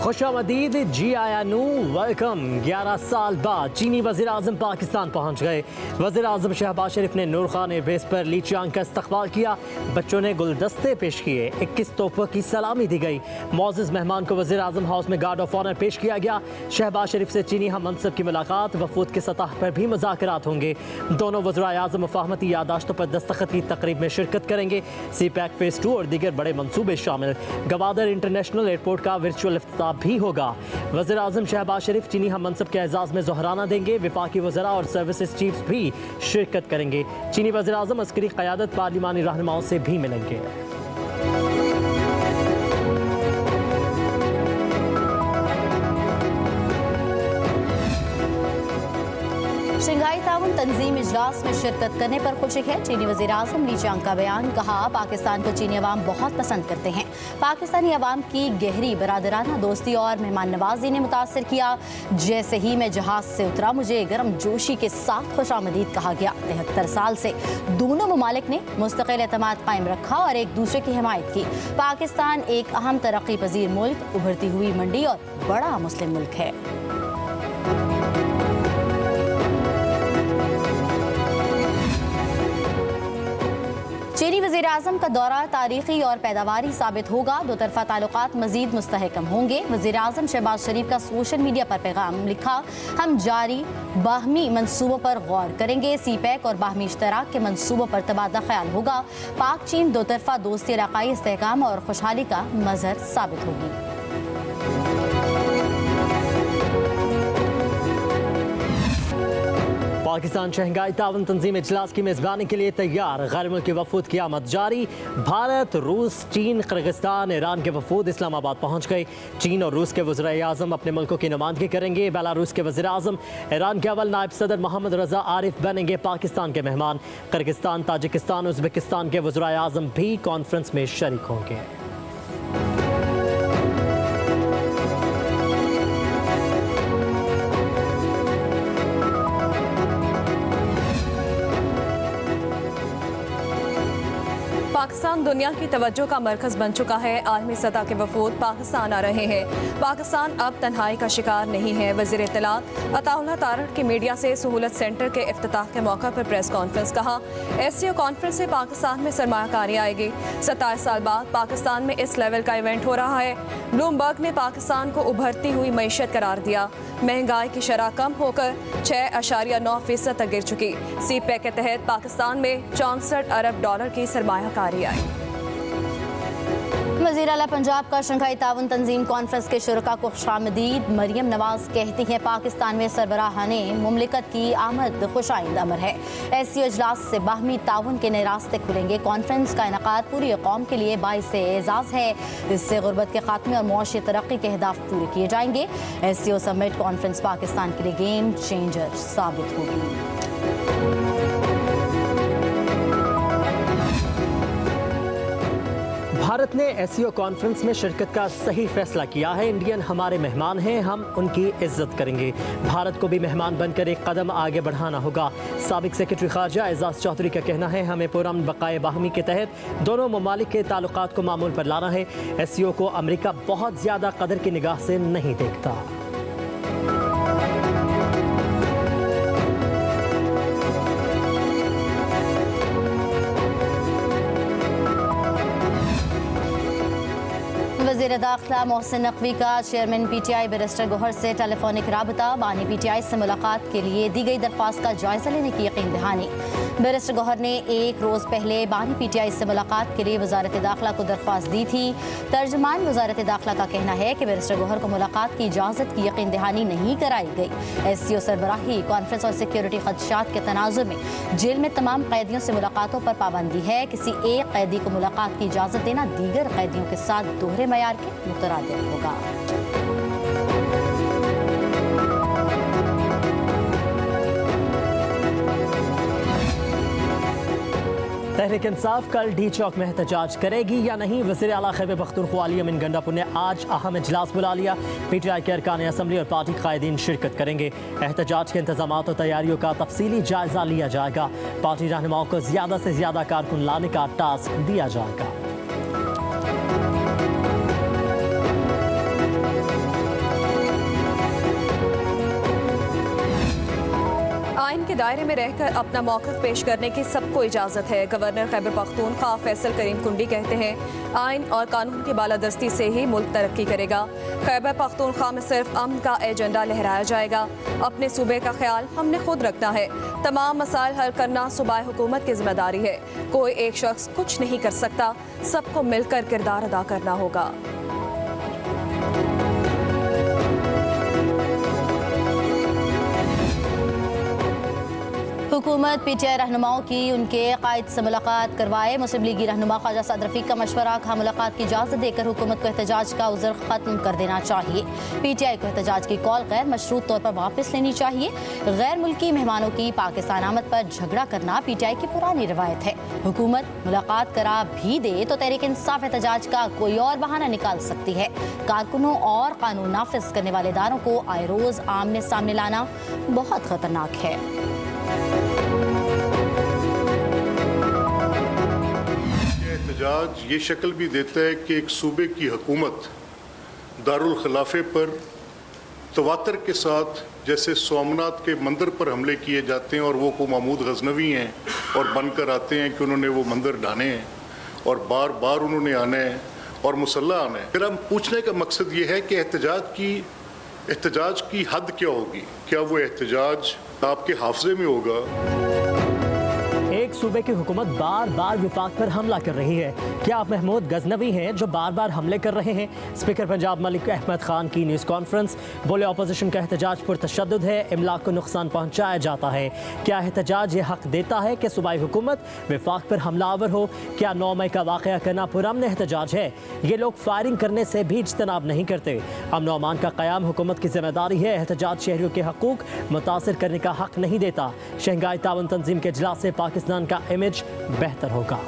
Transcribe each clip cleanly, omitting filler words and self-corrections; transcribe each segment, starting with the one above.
खुशामदीद जी आया नू वेलकम। 11 साल बाद चीनी वज़ीर आज़म पाकिस्तान पहुँच गए। वज़ीर आज़म शहबाज शरीफ ने नूर खान एयरबेस पर ली चियांग का इस्तकबाल किया। बच्चों ने गुलदस्ते पेश किए। 21 तोपों की सलामी दी गई। मौजूद मेहमान को वज़ीर आज़म हाउस में गार्ड ऑफ ऑनर पेश किया गया। शहबाज शरीफ से चीनी हम मनसब की मुलाकात, वफूद की सतह पर भी मुज़ाकरात होंगे। दोनों वज़राए आज़म मुफाहमती यादाश्तों पर दस्तखत की तकरीब में शिरकत करेंगे। सी पैक फेज़ 2 और दीगर बड़े मनसूबे शामिल। गवादर इंटरनेशनल एयरपोर्ट का वर्चुअल इफ्तिताह भी होगा। वज़ीर आज़म शहबाज शरीफ चीनी हम मनसब के एजाज़ में ज़ोहराना देंगे। वफाकी वज़रा और सर्विसेज चीफ्स भी शिरकत करेंगे। चीनी वज़ीर आज़म अस्करी क़यादत पार्लिमानी रहनुमाओं से भी मिलेंगे। शंघाई ताउन तंजीम इजलास में शिरकत करने पर खुशी है। चीनी वज़ीर आज़म ली चियांग का बयान, कहा पाकिस्तान को चीनी अवाम बहुत पसंद करते हैं। पाकिस्तानी अवाम की गहरी बरादराना दोस्ती और मेहमान नवाजी ने मुतासर किया। जैसे ही मैं जहाज से उतरा मुझे गर्म जोशी के साथ खुशामदीद कहा गया। 73 साल से दोनों ममालिक ने मुस्तकिल एतमाद कायम रखा और एक दूसरे की हिमायत की। पाकिस्तान एक अहम तरक्की पजीर मुल्क, उभरती हुई मंडी और बड़ा मुस्लिम मुल्क है। चीनी वज़ीर आज़म का दौरा तारीखी और पैदावारी साबित होगा। दो तरफा ताल्लुकात मज़ीद मुस्तहकम होंगे। वज़ीर आज़म शहबाज शरीफ का सोशल मीडिया पर पैगाम लिखा, हम जारी बाहमी मंसूबों पर गौर करेंगे। सी पैक और बाहमी इश्तराक के मंसूबों पर तबादला ख्याल होगा। पाक चीन दो तरफा दोस्ती, इलाकाई इस्तेहकाम और खुशहाली का मज़हर साबित होगी। पाकिस्तान शंघाई ताउन तंजीम इजलास की मेज़बानी के लिए तैयार। गैर मुल्की वफूद की आमद जारी। भारत, रूस, चीन, किर्गिस्तान, ईरान के वफूद इस्लामाबाद पहुँच गए। चीन और रूस के वज़राए आज़म अपने मुल्कों की नुमाइंदगी करेंगे। बेलारूस के वज़ीर आज़म, ईरान के अव्वल नायब सदर मोहम्मद रज़ा आरिफ बनेंगे पाकिस्तान के मेहमान। किर्गिस्तान, ताजिकिस्तान, उज़्बेकिस्तान के वज़राए आज़म भी कॉन्फ्रेंस में शरीक होंगे। पाकिस्तान दुनिया की तवज्जो का मरकज़ बन चुका है। आलमी सतह के वफूद पाकिस्तान आ रहे हैं। पाकिस्तान अब तन्हाई का शिकार नहीं है। वज़ीर इत्तलात अताउल्लाह तारड़ के मीडिया से सहूलत सेंटर के इफ्तिताह के मौका पर प्रेस कॉन्फ्रेंस, कहा SCO कॉन्फ्रेंस से पाकिस्तान में सरमायाकारी आएगी। 27 साल बाद पाकिस्तान में इस लेवल का इवेंट हो रहा है। ब्लूमबर्ग ने पाकिस्तान को उभरती हुई मईशत करार दिया। महंगाई की शरह कम होकर 6.9% तक गिर चुकी। सी पैक के तहत पाकिस्तान में 64 अरब डॉलर की सरमायाकारी आई। वज़ीर आला पंजाब का शंघाई ताउन तंजीम कॉन्फ्रेंस के शुरका को खुशामदीद। मरियम नवाज कहती हैं पाकिस्तान में सरबराहाने मुमलिकत की आमद खुशाइंद अमर है। SCO इजलास से बाहमी ताउन के नए रास्ते खुलेंगे। कॉन्फ्रेंस का इनकाद पूरी कौम के लिए बाइस एजाज़ है। इससे गुर्बत के खात्मे और मुआशी तरक्की के अहदाफ पूरे किए जाएंगे। SCO समिट कॉन्फ्रेंस पाकिस्तान के लिए गेम चेंजर साबित होगी। भारत ने SCO कॉन्फ्रेंस में शिरकत का सही फैसला किया है। इंडियन हमारे मेहमान हैं, हम उनकी इज्जत करेंगे। भारत को भी मेहमान बनकर एक कदम आगे बढ़ाना होगा। साबिक सेक्रेटरी खारजा एजाज चौधरी का कहना है, हमें पुरअमन बकाए बाहमी के तहत दोनों ममालिक के ताल्लुकात को मामूल पर लाना है। SCO को अमेरिका बहुत ज़्यादा कदर की निगाह से नहीं देखता। वज़ीर दाखिला मोहसिन नकवी का चेयरमैन PTI बैरिस्टर गौहर से टेलीफोनिक राबता। बानी PTI से मुलाकात के लिए दी गई दरख्वास्त का जायजा लेने की यकीन दहानी। बैरिस्टर गौहर ने एक रोज़ पहले बानी PTI से मुलाकात के लिए वजारत दाखिला को दरख्वास्त दी थी। तर्जमान वजारत दाखिला का कहना है कि बैरिस्टर गौहर को मुलाकात की इजाज़त की यकीन दहानी नहीं कराई गई। SCO सरबराही कॉन्फ्रेंस और सिक्योरिटी खदशात के तनाजुर में जेल में तमाम कैदियों से मुलाकातों पर पाबंदी है। किसी एक कैदी को मुलाकात की इजाज़त देना दीगर कैदियों के साथ दोहरे मयार के मुतरादिफ होगा। तहरीक इंसाफ कल डी चौक में एहतजाज करेगी या नहीं? वज़ीर आला खैबर पख्तूनख्वा अली अमीन गंडापुर ने आज अहम इजलास बुला लिया। PTI के अरकान असम्बली और पार्टी कायदीन शिरकत करेंगे। एहतजाज के इंतजाम और तैयारियों का तफसीली जायजा लिया जाएगा। पार्टी रहनुमाओं को ज़्यादा से ज़्यादा कारकुन लाने का टास्क दिया जाएगा। आइन के दायरे में रहकर अपना मौक़िफ़ पेश करने की सबको इजाज़त है। गवर्नर खैबर पख्तूनख्वा फैसल करीम कुंडी कहते हैं, आइन और कानून की बालादस्ती से ही मुल्क तरक्की करेगा। खैबर पख्तूनख्वा में सिर्फ अमन का एजेंडा लहराया जाएगा। अपने सूबे का ख्याल हमने खुद रखना है। तमाम मसाइल हल करना सूबाई हुकूमत की जिम्मेदारी है। कोई एक शख्स कुछ नहीं कर सकता, सबको मिलकर किरदार अदा करना होगा। हुकूमत पीटीआई रहनुमाओं की उनके कायद से मुलाकात करवाए। मुस्लिम लीगी रहनुमा ख्वाजा साद रफीक का मशवरा, कहा मुलाकात की इजाज़त देकर हुकूमत को एहतजाज का उज़र ख़त्म कर देना चाहिए। पीटीआई को एहतजाज की कॉल गैर मशरूत तौर पर वापस लेनी चाहिए। गैर मुल्की मेहमानों की पाकिस्तान आमद पर झगड़ा करना पीटीआई की पुरानी रवायत है। हुकूमत मुलाकात करा भी दे तो तहरीक इंसाफ एहतजाज का कोई और बहाना निकाल सकती है। कारकुनों और कानून नाफिज करने वाले इदारों को आए रोज़ आमने सामने लाना बहुत ख़तरनाक है। एहतजाज ये शक्ल भी देता है कि एक सूबे की हुकूमत दारुल खिलाफे पर तवातर के साथ, जैसे सोमनाथ के मंदिर पर हमले किए जाते हैं और वो को महमूद गजनवी हैं और बनकर आते हैं कि उन्होंने वो मंदिर ढाने हैं और बार बार उन्होंने आना है और मुसल्ला आना है। फिर हम पूछने का मकसद ये है कि एहतजाज की हद क्या होगी? क्या वो एहतजाज आपके हाफजे में होगा? एक सूबे की हुकूमत बार बार विफाक पर हमला कर रही है। क्या आप महमूद गजनवी हैं जो बार बार हमले कर रहे हैं? स्पीकर पंजाब मलिक अहमद खान की न्यूज़ कॉन्फ्रेंस, बोले अपोजिशन का एहतजाज पुरतशद्दुद है, इमलाक को नुकसान पहुंचाया जाता है। क्या एहतजाज ये हक देता है कि सूबाई हुकूमत विफाक पर हमलावर हो? क्या 9 मई का वाक़या करना पुरअमन एहतजाज है? ये लोग फायरिंग करने से भी इज्तनाब नहीं करते। अमन व अमान का क़याम हुकूमत की जिम्मेदारी है। एहतजाज शहरियों के हकूक़ मुतासिर करने का हक नहीं देता। शंघाई ताउन तंजीम के इजलास से पाकिस्तान का इमेज बेहतर होगा।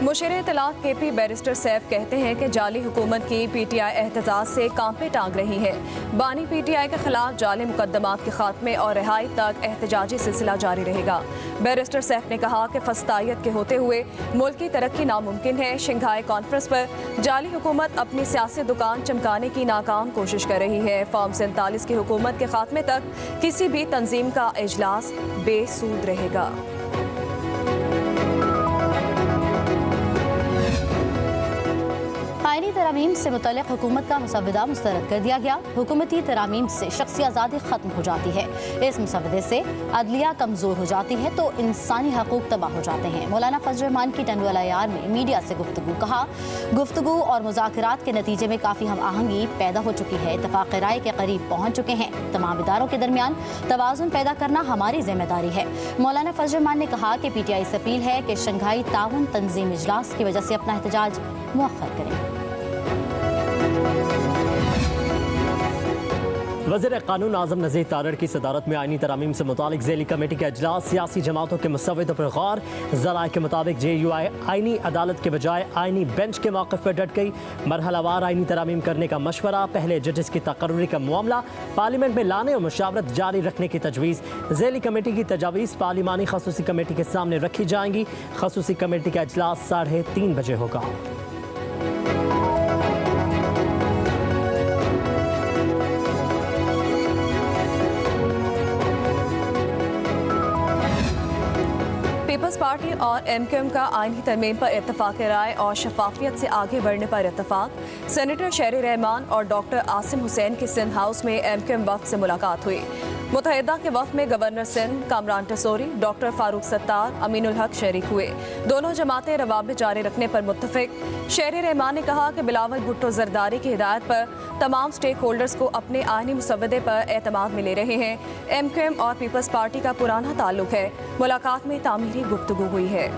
मुशीर इत्तलात केपी बैरिस्टर सैफ कहते हैं कि जाली हुकूमत की पीटीआई एहतजाज से कांपे टांग रही है। बानी पीटीआई के खिलाफ जाली मुकदमात के खात्मे और रिहाई तक एहतजाजी सिलसिला जारी रहेगा। बैरिस्टर सैफ ने कहा कि फस्तायत के होते हुए मुल्क की तरक्की नामुमकिन है। शंघाई कॉन्फ्रेंस पर जाली हुकूमत अपनी सियासी दुकान चमकाने की नाकाम कोशिश कर रही है। फॉर्म 47 की हुकूमत के खात्मे तक किसी भी तंजीम का इजलास बेसूद रहेगा। आईनी तरामीम से मुतल्लिक़ हुकूमत का मुसव्वदा मुस्तरद कर दिया गया। हुकूमती तरामीम से शख्सी आज़ादी ख़त्म हो जाती है। इस मुसव्वदे से अदलिया कमज़ोर हो जाती है तो इंसानी हकूक़ तबाह हो जाते हैं। मौलाना फजल रहमान की टंडवाल आयार में मीडिया से गुफ्तगू और मुज़ाकरात के नतीजे में काफ़ी हम आहंगी पैदा हो चुकी है। इत्तफ़ाक़ राय के करीब पहुँच चुके हैं। तमाम इदारों के दरमियान तवाज़ुन पैदा करना हमारी जिम्मेदारी है। मौलाना फजल रहमान ने कहा कि पीटीआई से अपील है कि शंघाई ताउन तंजीम इजलास की वजह से अपना एहतजाज मुअख्खर करें। वज़ीर कानून आज़म नज़ीर तारड़ की सदारत में आईनी तरामीम से मुतालिक ज़ैली कमेटी का इजलास, सियासी जमातों के मुसव्वदों पर गौर। ज़राए के मुताबिक JUI आईनी अदालत के बजाय आईनी बेंच के मौक़िफ़ पर डट गई। मरहलावार आईनी तरामीम करने का मशवरा, पहले जजेस की तकर्री का मामला पार्लियामेंट में लाने और मुशावरत जारी रखने की तजवीज़। ज़ैली कमेटी की तजावीज़ पार्लिमानी खसूसी कमेटी के सामने रखी जाएंगी। खसूसी कमेटी का इजलास 3:30 बजे होगा। पीपल्स पार्टी और MQM का आईनी तरमीम पर इत्तफाक़ राय और शफाफियत से आगे बढ़ने पर इत्तफाक। सेनेटर शेरी रहमान और डॉक्टर आसिम हुसैन की सिंध हाउस में MQM वफ़द से मुलाकात हुई। मुत्तहिदा के वफ़द में गवर्नर सिंध कामरान टसोरी, डॉक्टर फारूक सत्तार, अमीनुल हक शरीक हुए। दोनों जमातें रवाबित जारी रखने पर मुत्तफ़िक। शेरी रहमान ने कहा कि बिलावल भुट्टो जरदारी की हिदायत पर तमाम स्टेक होल्डर्स को अपने आईनी मुसव्वदे पर एतमाद मिले रहे हैं। MQM और पीपल्स पार्टी का पुराना ताल्लुक है। मुलाकात में तामीरी गुफ्तगू हुई है।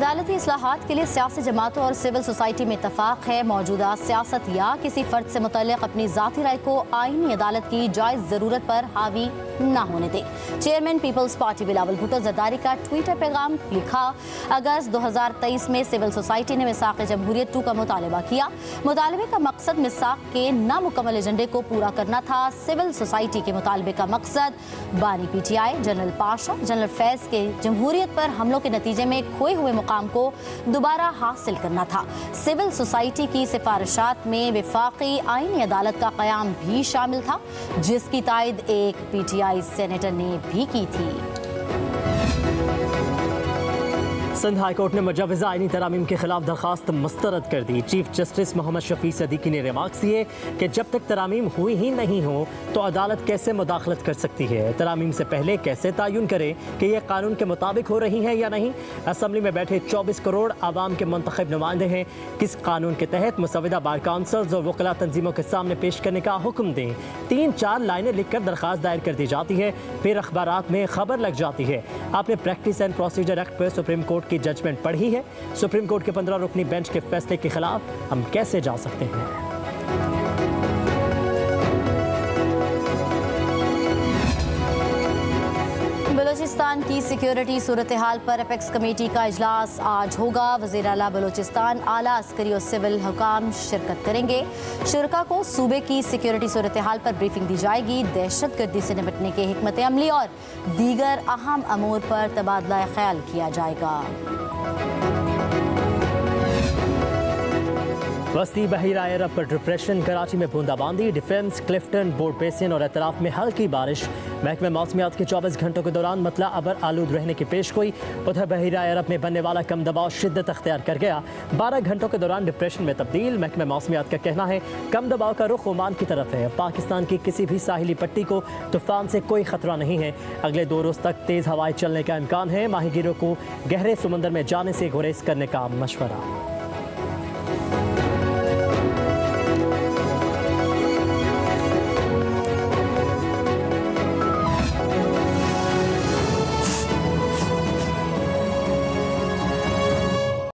अदालती इस्लाहात के लिए सियासी जमातों और सिविल सोसाइटी में इत्तफाक है। मौजूदा सियासत या किसी फर्द से मुतल्लिक अपनी ज़ाती राय को आईनी अदालत की जायज़ ज़रूरत पर हावी ना होने दे। Chairman Peoples Party Bilawal Bhutto Zardari का ट्विटर पैगाम लिखा। अगस्त 2023 में सिविल सोसाइटी ने मिसाक जमहूरियत 2 का मुतालबा किया। मुतालबे का मकसद मिसाक के नामुकम्मल एजेंडे को पूरा करना था। सिविल सोसाइटी के मुतालबे का मकसद बानी PTI जनरल पाशा जनरल फैज़ के जमहूरियत पर हमलों के नतीजे में खोए हुए मुकाम को दोबारा हासिल करना था। सिविल सोसाइटी की सिफारिशात में वफाकी आईनी अदालत का क़याम भी शामिल था, जिसकी तायद एक PTI सेनेटर ने भी की थी। सिंध हाई कोर्ट ने मुजव्वज़ा आईनी तरामीम के खिलाफ दरखास्त मुस्तरद कर दी। चीफ जस्टिस मोहम्मद शफी सदीकी ने रिमार्क्स दिए कि जब तक तरामीम हुई ही नहीं हो तो अदालत कैसे मुदाखलत कर सकती है। तरामीम से पहले कैसे तयन करे कि ये कानून के मुताबिक हो रही हैं या नहीं। असम्बली में बैठे 24 करोड़ आवाम के मुंतखब नुमाइंदे हैं। किस कानून के तहत मुसविदा बार काउंसिल्स और वकला तंजीमों के सामने पेश करने का हुक्म दें। 3-4 लाइनें लिखकर दरखास्त दायर कर दी जाती है, फिर अखबारात में खबर लग जाती है। आपने प्रैक्टिस एंड प्रोसीजर एक्ट पर सुप्रीम कोर्ट की जजमेंट पढ़ी है। सुप्रीम कोर्ट के 15 रुकनी बेंच के फैसले के खिलाफ हम कैसे जा सकते हैं। बलूचिस्तान की सिक्योरिटी सूरत हाल पर अपेक्स कमेटी का इजलास आज होगा। वज़ीर आला बलूचिस्तान आला अस्करी और सिविल हुकाम शिरकत करेंगे। शुरका को सूबे की सिक्योरिटी सूरत हाल पर ब्रीफिंग दी जाएगी। दहशत गर्दी से निपटने के हिकमत अमली और दीगर अहम अमूर पर तबादला ख्याल किया जाएगा। वस्ती बहीरा अरब पर डिप्रेशन, कराची में बूंदाबांदी, डिफेंस, क्लिफ्टन, बोर्ड बेसिन और एतराफ में हल्की बारिश। महकमे मौसमियात के 24 घंटों के दौरान मतला अबर आलूद रहने की पेश गोई। उधर बहीरा अरब में बनने वाला कम दबाव शिद्दत अख्तियार कर गया, 12 घंटों के दौरान डिप्रेशन में तब्दील। महकमे मौसमियात का कहना है कम दबाव का रुख ओमान की तरफ है। पाकिस्तान की किसी भी साहिली पट्टी को तूफान से कोई खतरा नहीं है। अगले 2 रोज तक तेज हवाएं चलने का इम्कान है। माहीगीरों को गहरे समुंदर में जाने से गुरेज करने का मशवरा।